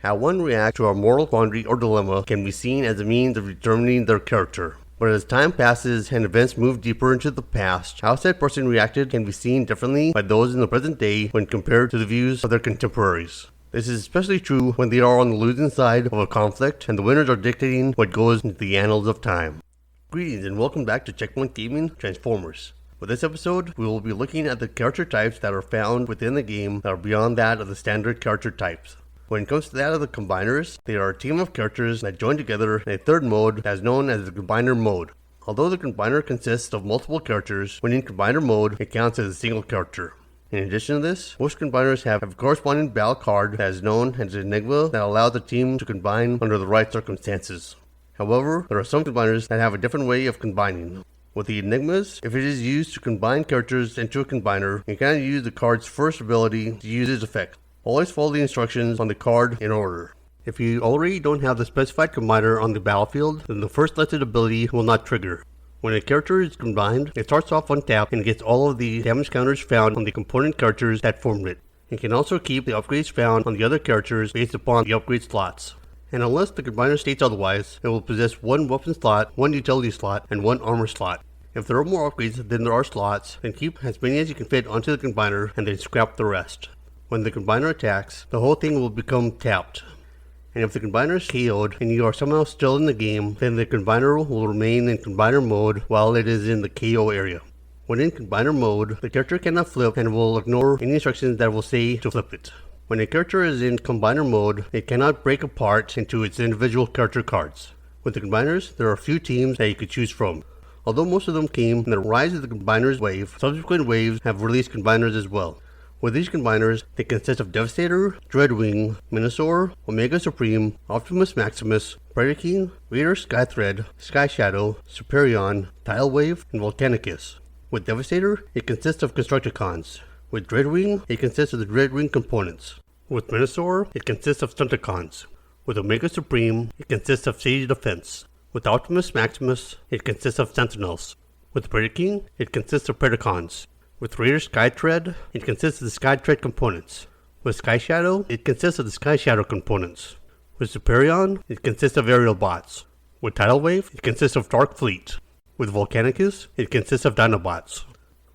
How one reacts to a moral quandary or dilemma can be seen as a means of determining their character. But as time passes and events move deeper into the past, how said person reacted can be seen differently by those in the present day when compared to the views of their contemporaries. This is especially true when they are on the losing side of a conflict and the winners are dictating what goes into the annals of time. Greetings and welcome back to Checkpoint Gaming Transformers. For this episode, we will be looking at the character types that are found within the game that are beyond that of the standard character types. When it comes to that of the Combiners, they are a team of characters that join together in a third mode that is known as the Combiner mode. Although the Combiner consists of multiple characters, when in Combiner mode, it counts as a single character. In addition to this, most Combiners have a corresponding battle card that is known as an Enigma that allows the team to combine under the right circumstances. However, there are some Combiners that have a different way of combining. With the Enigmas, if it is used to combine characters into a Combiner, you cannot use the card's first ability to use its effect. Always follow the instructions on the card in order. If you already don't have the specified combiner on the battlefield, then the first listed ability will not trigger. When a character is combined, it starts off untapped and gets all of the damage counters found on the component characters that formed it. It can also keep the upgrades found on the other characters based upon the upgrade slots. And unless the combiner states otherwise, it will possess one weapon slot, one utility slot, and one armor slot. If there are more upgrades than there are slots, then keep as many as you can fit onto the combiner and then scrap the rest. When the combiner attacks, the whole thing will become tapped. And if the combiner is KO'd and you are somehow still in the game, then the combiner will remain in combiner mode while it is in the KO area. When in combiner mode, the character cannot flip and will ignore any instructions that will say to flip it. When a character is in combiner mode, it cannot break apart into its individual character cards. With the combiners, there are a few teams that you could choose from. Although most of them came in the rise of the combiners wave, subsequent waves have released combiners as well. With these combiners, they consist of Devastator, Dreadwing, Minosaur, Omega Supreme, Optimus Maximus, Predaking, Raider Skythread, Sky Shadow, Superion, Tidal Wave, and Volcanicus. With Devastator, it consists of Constructicons. With Dreadwing, it consists of the Dreadwing components. With Minosaur, it consists of Stunticons. With Omega Supreme, it consists of Sage Defense. With Optimus Maximus, it consists of Sentinels. With Predaking, it consists of Predacons. With Raider Skytread, it consists of the Skytread components. With Sky Shadow, it consists of the Sky Shadow components. With Superion, it consists of Aerial Bots. With Tidal Wave, it consists of Dark Fleet. With Volcanicus, it consists of Dinobots.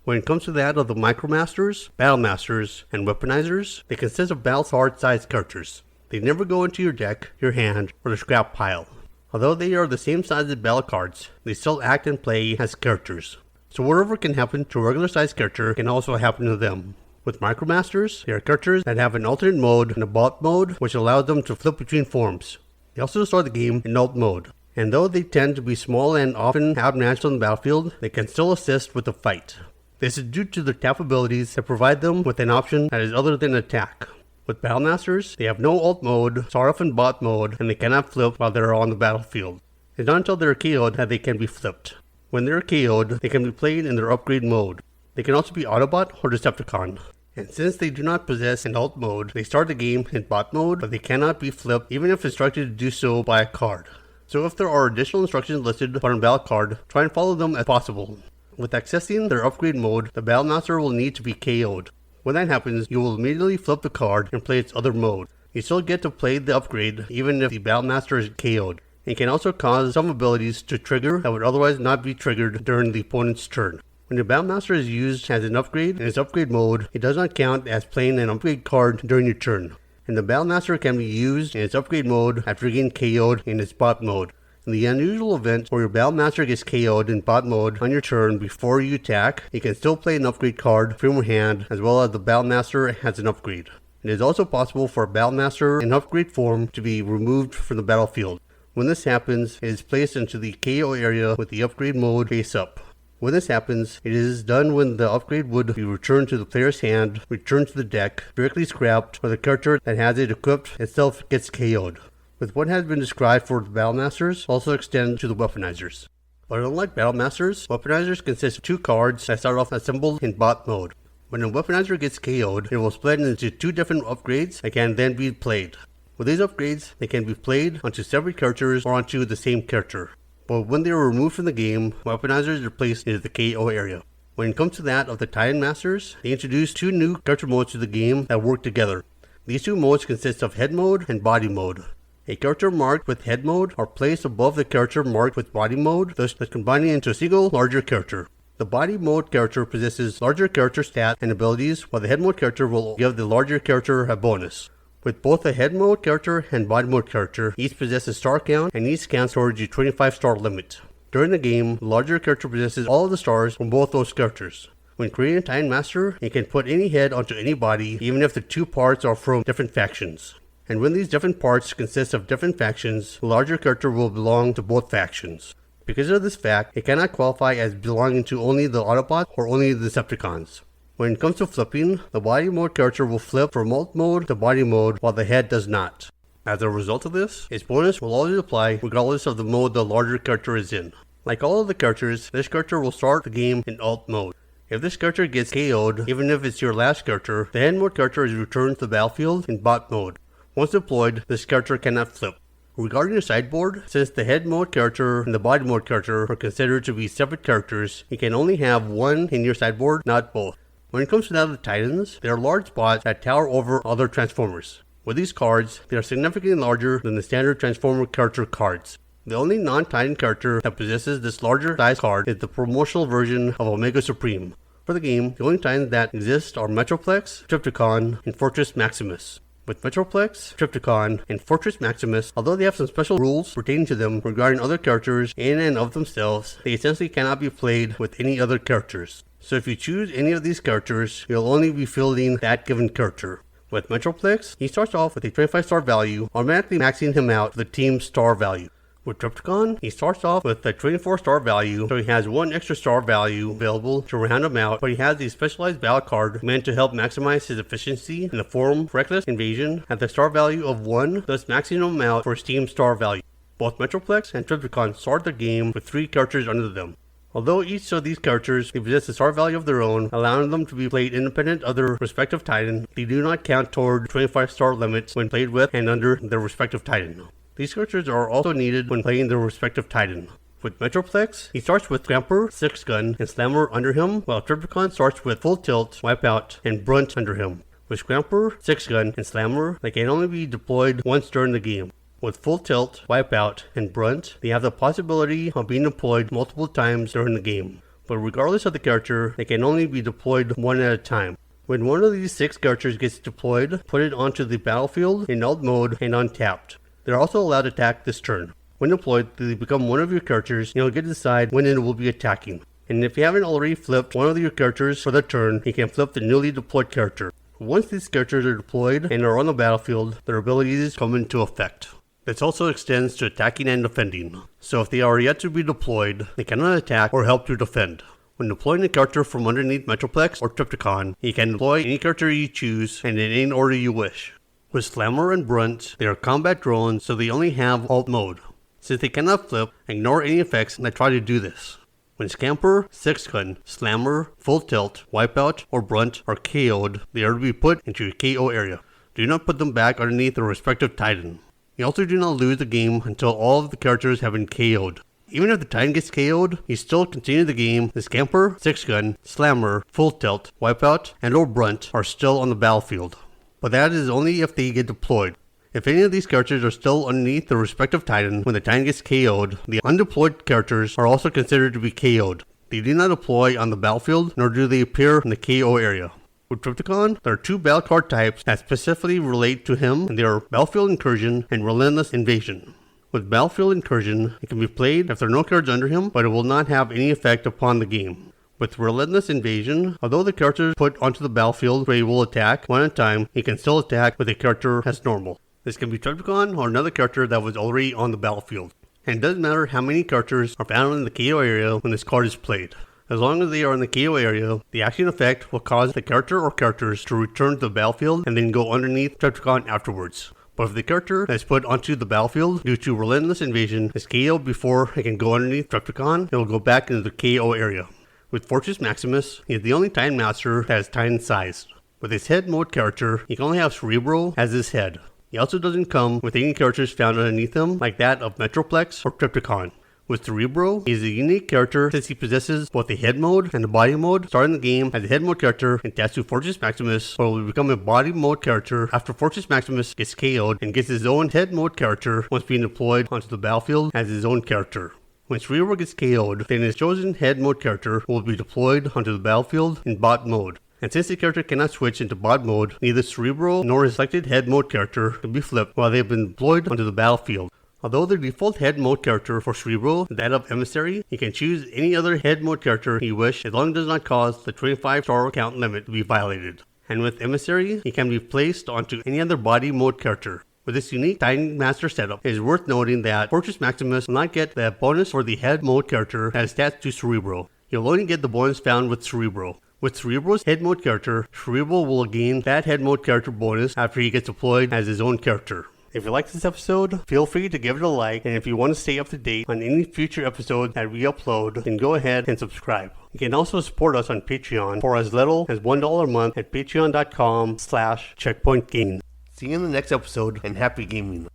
When it comes to that of the Micromasters, Battlemasters, and Weaponizers, they consist of battle card-sized characters. They never go into your deck, your hand, or the scrap pile. Although they are the same size as battle cards, they still act and play as characters. So whatever can happen to a regular sized character can also happen to them. With Micromasters, they are characters that have an alternate mode and a bot mode which allows them to flip between forms. They also start the game in alt mode. And though they tend to be small and often outmatched on the battlefield, they can still assist with the fight. This is due to their tap abilities that provide them with an option that is other than attack. With Battlemasters, they have no alt mode, start off in bot mode, and they cannot flip while they are on the battlefield. It's not until they are KO'd that they can be flipped. When they are KO'd, they can be played in their upgrade mode. They can also be Autobot or Decepticon. And since they do not possess an alt mode, they start the game in bot mode, but they cannot be flipped even if instructed to do so by a card. So if there are additional instructions listed on a battle card, try and follow them as possible. With accessing their upgrade mode, the Battlemaster will need to be KO'd. When that happens, you will immediately flip the card and play its other mode. You still get to play the upgrade even if the Battlemaster is KO'd. It can also cause some abilities to trigger that would otherwise not be triggered during the opponent's turn. When the Battlemaster is used as an upgrade in its upgrade mode, it does not count as playing an upgrade card during your turn. And the Battlemaster can be used in its upgrade mode after getting KO'd in its bot mode. In the unusual event where your Battlemaster gets KO'd in bot mode on your turn before you attack, you can still play an upgrade card from your hand as well as the Battlemaster has an upgrade. It is also possible for a Battlemaster in upgrade form to be removed from the battlefield. When this happens, it is placed into the KO area with the upgrade mode face up. When this happens, it is done when the upgrade would be returned to the player's hand, returned to the deck, directly scrapped, or the character that has it equipped itself gets KO'd. With what has been described for the Battlemasters also extend to the Weaponizers. But unlike Battlemasters, Weaponizers consist of two cards that start off assembled in bot mode. When a Weaponizer gets KO'd, it will split into two different upgrades that can then be played. With these upgrades, they can be played onto separate characters or onto the same character. But when they are removed from the game, Weaponizers are placed into the KO area. When it comes to that of the Titan Masters, they introduced two new character modes to the game that work together. These two modes consist of head mode and body mode. A character marked with head mode are placed above the character marked with body mode, thus combining into a single larger character. The body mode character possesses larger character stats and abilities, while the head mode character will give the larger character a bonus. With both the head mode character and body mode character, each possesses star count and each counts towards the 25 star limit. During the game, the larger character possesses all of the stars from both those characters. When creating a Titan Master, it can put any head onto any body, even if the two parts are from different factions. And when these different parts consist of different factions, the larger character will belong to both factions. Because of this fact, it cannot qualify as belonging to only the Autobots or only the Decepticons. When it comes to flipping, the body mode character will flip from alt mode to body mode while the head does not. As a result of this, its bonus will always apply regardless of the mode the larger character is in. Like all of the characters, this character will start the game in alt mode. If this character gets KO'd, even if it's your last character, the head mode character is returned to the battlefield in bot mode. Once deployed, this character cannot flip. Regarding the sideboard, since the head mode character and the body mode character are considered to be separate characters, you can only have one in your sideboard, not both. When it comes to that of the Titans, they are large spots that tower over other Transformers. With these cards, they are significantly larger than the standard Transformer character cards. The only non-Titan character that possesses this larger size card is the promotional version of Omega Supreme. For the game, the only Titans that exist are Metroplex, Trypticon, and Fortress Maximus. With Metroplex, Trypticon, and Fortress Maximus, although they have some special rules pertaining to them regarding other characters in and of themselves, they essentially cannot be played with any other characters. So if you choose any of these characters, you'll only be fielding that given character. With Metroplex, he starts off with a 25 star value, automatically maxing him out to the team's star value. With Trypticon, he starts off with a 24 star value, so he has one extra star value available to round him out, but he has a specialized battle card meant to help maximize his efficiency in the form of Reckless Invasion at the star value of 1, thus maxing him out for his team's star value. Both Metroplex and Trypticon start the game with 3 characters under them. Although each of these characters possess a star value of their own, allowing them to be played independent of their respective Titan, they do not count toward 25 star limits when played with and under their respective Titan. These characters are also needed when playing their respective Titan. With Metroplex, he starts with Scamper, 6-Gun, and Slammer under him, while Trypticon starts with Full Tilt, Wipeout, and Brunt under him. With Scamper, 6-Gun, and Slammer, they can only be deployed once during the game. With Full Tilt, Wipeout, and Brunt, they have the possibility of being deployed multiple times during the game. But regardless of the character, they can only be deployed one at a time. When one of these 6 characters gets deployed, put it onto the battlefield in alt mode and untapped. They are also allowed to attack this turn. When deployed, they become one of your characters, and you'll get to decide when it will be attacking. And if you haven't already flipped one of your characters for the turn, you can flip the newly deployed character. Once these characters are deployed and are on the battlefield, their abilities come into effect. This also extends to attacking and defending. So if they are yet to be deployed, they cannot attack or help to defend. When deploying a character from underneath Metroplex or Trypticon, you can deploy any character you choose and in any order you wish. With Slammer and Brunt, they are combat drones, so they only have alt mode. Since they cannot flip, ignore any effects that try to do this. When Scamper, 6-Gun, Slammer, Full Tilt, Wipeout, or Brunt are KO'd, they are to be put into your KO area. Do not put them back underneath their respective Titan. You also do not lose the game until all of the characters have been KO'd. Even if the Titan gets KO'd, you still continue the game. The Scamper, 6-Gun, Slammer, Full Tilt, Wipeout, and or Brunt are still on the battlefield. But that is only if they get deployed. If any of these characters are still underneath their respective Titan when the Titan gets KO'd, the undeployed characters are also considered to be KO'd. They do not deploy on the battlefield, nor do they appear in the KO area. With Trypticon, there are 2 battle card types that specifically relate to him, and they are Battlefield Incursion and Relentless Invasion. With Battlefield Incursion, it can be played if there are no cards under him, but it will not have any effect upon the game. With Relentless Invasion, although the character is put onto the battlefield where he will attack one at a time, he can still attack with a character as normal. This can be Trypticon or another character that was already on the battlefield. And it doesn't matter how many characters are found in the KO area when this card is played. As long as they are in the KO area, the action effect will cause the character or characters to return to the battlefield and then go underneath Trypticon afterwards. But if the character that is put onto the battlefield due to Relentless Invasion is KO'd before it can go underneath Trypticon, it will go back into the KO area. With Fortress Maximus, he is the only Titan Master that is Titan sized. With his head mode character, he can only have Cerebro as his head. He also doesn't come with any characters found underneath him like that of Metroplex or Trypticon. With Cerebro, he is a unique character since he possesses both the head mode and the body mode. Starting the game as a head mode character in Tatsu Fortress Maximus, but will become a body mode character after Fortress Maximus gets KO'd and gets his own head mode character once being deployed onto the battlefield as his own character. When Cerebro gets KO'd, then his chosen head mode character will be deployed onto the battlefield in bot mode. And since the character cannot switch into bot mode, neither Cerebro nor his selected head mode character can be flipped while they have been deployed onto the battlefield. Although the default head mode character for Cerebro is that of Emissary, he can choose any other head mode character he wishes as long as it does not cause the 25 star count limit to be violated. And with Emissary, he can be placed onto any other body mode character. With this unique Titan Master setup, it is worth noting that Fortress Maximus will not get the bonus for the head mode character as attached to Cerebro. You'll only get the bonus found with Cerebro. With Cerebro's head mode character, Cerebro will gain that head mode character bonus after he gets deployed as his own character. If you liked this episode, feel free to give it a like, and if you want to stay up to date on any future episodes that we upload, then go ahead and subscribe. You can also support us on Patreon for as little as $1 a month at patreon.com/checkpointgaming. See you in the next episode, and happy gaming.